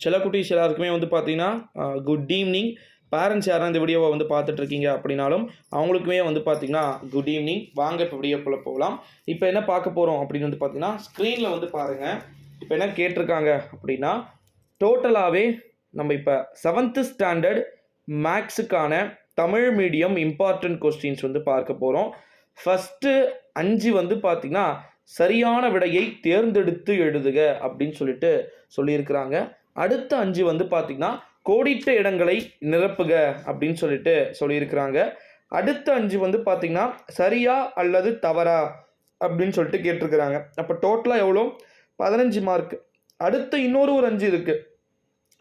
செல்லக்குட்டீஸ் எல்லாருக்குமே வந்து பார்த்தீங்கன்னா குட் ஈவினிங். பேரண்ட்ஸ் யாரும் இந்த வீடியோவை வந்து பார்த்துட்ருக்கீங்க அப்படின்னாலும் அவங்களுக்குமே வந்து பார்த்திங்கன்னா குட் ஈவினிங். வாங்க இப்போ வீடியோக்குள்ளே போகலாம். இப்போ என்ன பார்க்க போகிறோம் அப்படின்னு வந்து பார்த்திங்கன்னா ஸ்க்ரீனில் வந்து பாருங்கள். இப்போ என்ன கேட்டிருக்காங்க அப்படின்னா டோட்டலாகவே நம்ம இப்போ 7th ஸ்டாண்டர்ட் மேக்ஸுக்கான தமிழ் மீடியம் இம்பார்ட்டன்ட் கொஸ்டின்ஸ் வந்து பார்க்க போகிறோம். ஃபஸ்ட்டு 5 வந்து பார்த்திங்கன்னா சரியான விடையை தேர்ந்தெடுத்து எழுதுக அப்படின்னு சொல்லியிருக்கிறாங்க. அடுத்த 5 வந்து பார்த்திங்கன்னா கோடிட்ட இடங்களை நிரப்புக அப்படின்னு சொல்லியிருக்கிறாங்க. அடுத்த 5 வந்து பார்த்திங்கன்னா சரியா அல்லது தவறா அப்படின்னு சொல்லிட்டு கேட்டிருக்கிறாங்க. அப்போ டோட்டலாக எவ்வளோ? 15 மார்க். அடுத்த இன்னொரு 5 இருக்குது.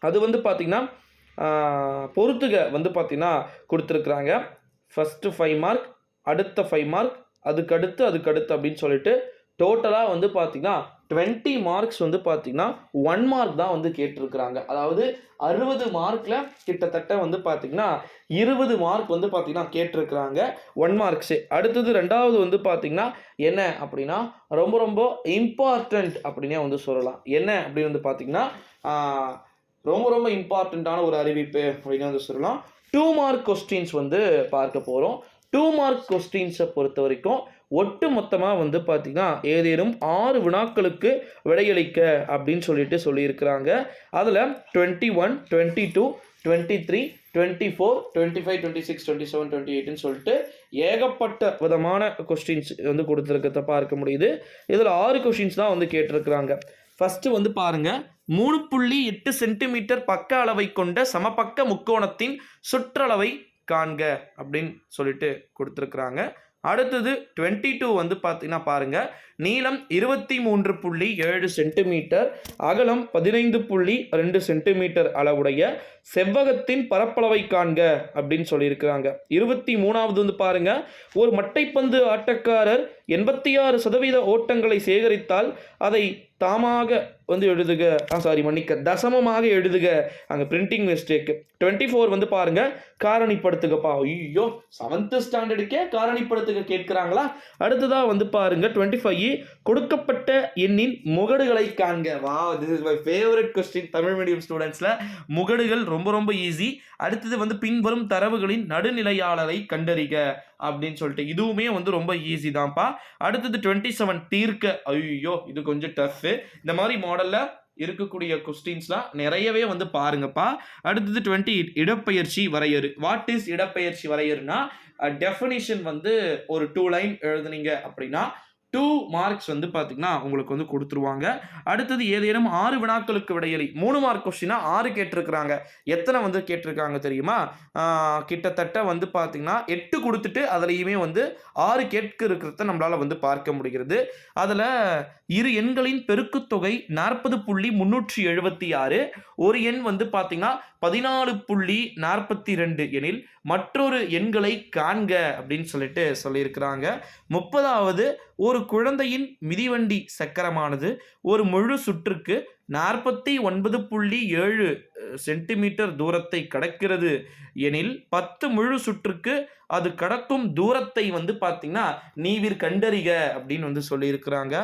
அது வந்து பார்த்திங்கன்னா பொறுத்துக வந்து பார்த்திங்கன்னா கொடுத்துருக்குறாங்க. ஃபஸ்ட்டு 5 மார்க், அடுத்த 5 மார்க், அதுக்கடுத்து அப்படின்னு சொல்லிட்டு டோட்டலாக வந்து பார்த்திங்கன்னா 20 மார்க்ஸ் வந்து பார்த்திங்கன்னா 1 மார்க் தான் வந்து கேட்டிருக்கிறாங்க. அதாவது 60 மார்க்கில் கிட்டத்தட்ட வந்து பார்த்திங்கன்னா 20 மார்க் வந்து பார்த்திங்கன்னா கேட்டிருக்கிறாங்க 1 மார்க்ஸு. அடுத்தது 2வது வந்து பார்த்திங்கன்னா என்ன அப்படின்னா ரொம்ப ரொம்ப இம்பார்ட்டண்ட் அப்படின்னே வந்து சொல்லலாம். என்ன அப்படின்னு வந்து பார்த்திங்கன்னா ரொம்ப ரொம்ப இம்பார்ட்டண்ட்டான ஒரு அறிவிப்பு அப்படின்னு வந்து சொல்லலாம். 2 மார்க் கொஸ்டின்ஸ் வந்து பார்க்க போகிறோம். 2 மார்க் கொஸ்டின்ஸை பொறுத்த வரைக்கும் ஒட்டு மொத்தமாக வந்து பார்த்திங்கன்னா ஏதேனும் 6 வினாக்களுக்கு விடையளிக்க அப்படின்னு சொல்லியிருக்கிறாங்க. அதில் 21, 22, 23, 24, 25, 26, 27, 28ன்னு சொல்லிட்டு ஏகப்பட்ட விதமான கொஸ்டின்ஸ் வந்து கொடுத்துருக்கிறத பார்க்க முடியுது. இதில் 6 கொஸ்டின்ஸ் தான் வந்து கேட்டிருக்கிறாங்க. ஃபஸ்ட்டு வந்து பாருங்கள், 3.8 சென்டிமீட்டர் பக்க அளவை கொண்ட சமபக்க முக்கோணத்தின் சுற்றளவை காண்க அப்படின்னு சொல்லிட்டு கொடுத்துருக்குறாங்க. அடுத்தது 22 வந்து பார்த்தீங்கன்னா பாருங்கள், நீளம் 23.7 சென்டிமீட்டர், அகலம் 15.2 சென்டிமீட்டர் அளவுடைய செவ்வகத்தின் பரப்பளவை காண்க அப்படின்னு சொல்லியிருக்கிறாங்க. 23வது வந்து பாருங்கள், ஒரு மட்டைப்பந்து ஆட்டக்காரர் 86% ஓட்டங்களை சேகரித்தால் அதை தாமாக வந்து எழுதுக, தசமமாக எழுதுக. அங்கே பிரிண்டிங் மிஸ்டேக்கு. 24 வந்து பாருங்க, காரணிப்படுத்துகப்பா. ஐயோ, 7th ஸ்டாண்டர்டுக்கே காரணிப்படுத்துக கேட்கிறாங்களா? அடுத்ததாக வந்து பாருங்க 25, கொடுக்கப்பட்ட எண்ணின் முகடுகளை காண்க. வா, this is my favourite question. Tamil medium ஸ்டூடெண்ட்ஸில் முகடுகள் ரொம்ப ரொம்ப ஈஸி. அடுத்தது வந்து பின்வரும் தரவுகளின் நடுநிலையாளரை கண்டறிக அப்படின்னு சொல்லிட்டு இதுவுமே வந்து ரொம்ப ஈஸி தான்ப்பா. அடுத்தது 27, தீர்க்க. ஐயோ, இது கொஞ்சம் டஃப். இந்த மாதிரி மாடலில் இருக்கக்கூடிய கொஸ்டின்ஸ்லாம் நிறையவே வந்து பாருங்கப்பா. அடுத்தது 28, இடப்பெயர்ச்சி வரையறு. வாட் இஸ் இடப்பெயர்ச்சி வரையறுனா டெஃபினிஷன் வந்து ஒரு 2 லைன் எழுதுனீங்க அப்படின்னா 2 மார்க்ஸ் வந்து பார்த்தீங்கன்னா உங்களுக்கு வந்து கொடுத்துருவாங்க. அடுத்தது ஏதேனும் 6 வினாக்களுக்கு விடையளி. 3 மார்க் கொஸ்டினா 6 கேட்டிருக்கிறாங்க. எத்தனை வந்து கேட்டிருக்காங்க தெரியுமா? கிட்டத்தட்ட வந்து பார்த்தீங்கன்னா 8 கொடுத்துட்டு அதுலேயுமே வந்து 6 கேட்க இருக்கிறத நம்மளால் வந்து பார்க்க முடிகிறது. அதில் இரு எண்களின் பெருக்குத்தொகை 40.376. ஒரு எண் வந்து பார்த்தீங்கன்னா 14.42 எனில் மற்றொரு எண்களை காண்க அப்படின்னு சொல்லியிருக்கிறாங்க. 30வது, ஒரு குழந்தையின் மிதிவண்டி சக்கரமானது ஒரு முழு சுற்றுக்கு 49.7 சென்டிமீட்டர் தூரத்தை கடக்கிறது எனில் 10 முழு சுற்றுக்கு அது கடக்கும் தூரத்தை வந்து பார்த்தீங்கன்னா நீவிர் கண்டறிக அப்படின்னு வந்து சொல்லியிருக்கிறாங்க.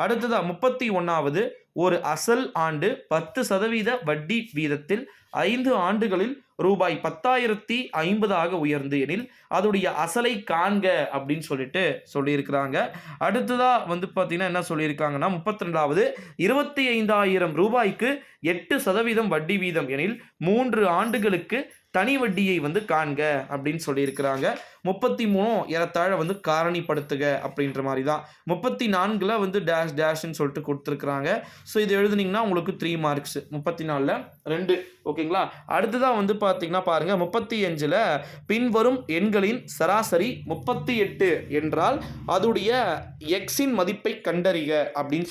அடுத்ததா 31வது, ஒரு அசல் ஆண்டு 10% வட்டி வீதத்தில் 5 ஆண்டுகளில் ரூபாய் 10,050 உயர்ந்து எனில் அதோடைய அசலை காண்க அப்படின்னு சொல்லியிருக்கிறாங்க. அடுத்ததா வந்து பார்த்தீங்கன்னா என்ன சொல்லியிருக்காங்கன்னா 32வது, 25,000 ரூபாய்க்கு 8% வட்டி வீதம் எனில் 3 ஆண்டுகளுக்கு தனி வட்டியை வந்து காண்க அப்படின்னு சொல்லியிருக்கிறாங்க. 33 ஏறத்தாழ வந்து காரணிப்படுத்துக அப்படின்ற மாதிரி தான். 34ல் வந்து டேஷ் டேஷ்ன்னு சொல்லிட்டு கொடுத்துருக்குறாங்க. ஸோ இது எழுதுனீங்கன்னா உங்களுக்கு 3 மார்க்ஸ். 34ல் 2. ஓகேங்களா? அடுத்ததான் வந்து பார்த்தீங்கன்னா பாருங்கள், 35ல் பின்வரும் எண்களின் சராசரி 38 என்றால் அதோடைய எக்ஸின் மதிப்பை கண்டறிக அப்படின்னு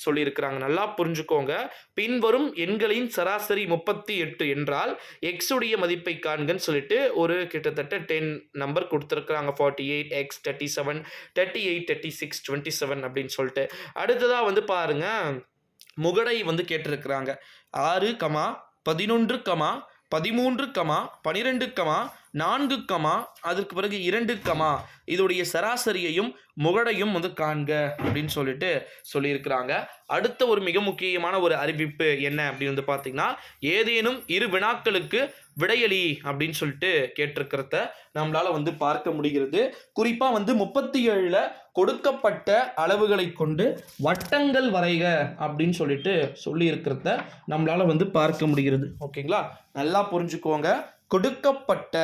சொல்லியிருக்கிறாங்க. நல்லா புரிஞ்சுக்கோங்க. பின்வரும் எண்களின் சராசரி 38 என்றால் எக்ஸுடைய மதிப்பை காண்கன்னு சொல்லிட்டு ஒரு கிட்டத்தட்ட 10 நம்பர் கொடுத்துருக்குறாங்க. 48, x 37, 38, 36, 27 அப்படின்னு சொல்லிட்டு. அடுத்ததாக வந்து பாருங்க, முகடை வந்து கேட்டிருக்கிறாங்க. 6, 11, 13, 12, 4 கமா அதுக்கு பிறகு 2 கமா இதோடைய சராசரியையும் முகடையும் வந்து காண்க அப்படின்னு சொல்லிட்டு சொல்லியிருக்கிறாங்க. அடுத்த ஒரு மிக முக்கியமான ஒரு அறிவிப்பு என்ன அப்படின்னு வந்து பார்த்தீங்கன்னா, ஏதேனும் 2 வினாக்களுக்கு விடையளி அப்படின்னு சொல்லிட்டு கேட்டிருக்கிறத நம்மளால வந்து பார்க்க முடிகிறது. குறிப்பா வந்து 37ல கொடுக்கப்பட்ட அளவுகளை கொண்டு வட்டங்கள் வரைக அப்படின்னு சொல்லிட்டு சொல்லியிருக்கிறத நம்மளால வந்து பார்க்க முடிகிறது. ஓகேங்களா, நல்லா புரிஞ்சுக்கோங்க. கொடுக்கப்பட்ட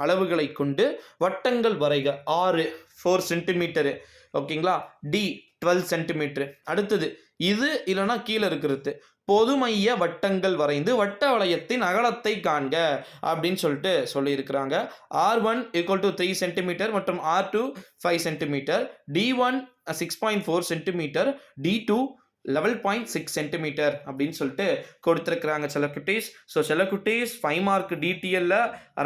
அளவுகளை கொண்டு வட்டங்கள் வரைக. 4 சென்டிமீட்டரு. ஓகேங்களா, டி 12 சென்டிமீட்டர். அடுத்தது இது இல்லைன்னா கீழே இருக்கிறது பொதுமைய வட்டங்கள் வரைந்து வட்ட வளையத்தின் அகலத்தை காண்க அப்படின்னு சொல்லிட்டு சொல்லியிருக்கிறாங்க. R1 = 3 சென்டிமீட்டர் மற்றும் R2 5 centimetre, D1 6.4 centimetre, D2 11.6 centimetre அப்படின்னு சொல்லிட்டு கொடுத்துருக்குறாங்க செல்லக்குட்டீஸ். ஸோ செல்லக்குட்டீஸ் 5 மார்க் டிடிஎல்ல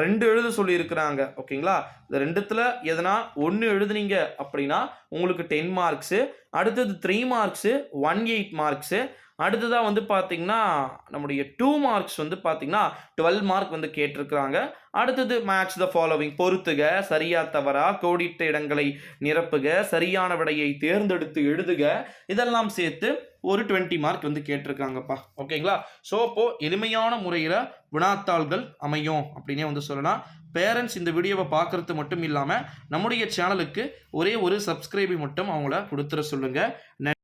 2 எழுத சொல்லியிருக்கிறாங்க. ஓகேங்களா, இந்த 2த்துல எதனா 1 எழுதுனீங்க அப்படின்னா உங்களுக்கு 10 மார்க்ஸு. அடுத்தது 3 மார்க்ஸு, 18 மார்க்ஸு. அடுத்ததாக வந்து பார்த்தீங்கன்னா நம்முடைய 2 மார்க்ஸ் வந்து பார்த்தீங்கன்னா 12 மார்க் வந்து கேட்டிருக்கிறாங்க. அடுத்தது மேட்ச் த ஃபாலோவிங், பொறுத்துக, சரியா தவறா, கோடிட்ட இடங்களை நிரப்புக, சரியான விடையை தேர்ந்தெடுத்து எழுதுக, இதெல்லாம் சேர்த்து ஒரு 20 மார்க் வந்து கேட்டிருக்காங்கப்பா. ஓகேங்களா, ஸோ அப்போது எளிமையான முறையில் வினாத்தாள்கள் அமையும் அப்படின்னே வந்து சொல்லலாம். பேரண்ட்ஸ் இந்த வீடியோவை பார்க்குறது மட்டும் இல்லாமல் நம்முடைய சேனலுக்கு ஒரே ஒரு சப்ஸ்கிரைபை மட்டும் அவங்கள கொடுத்துட சொல்லுங்கள்.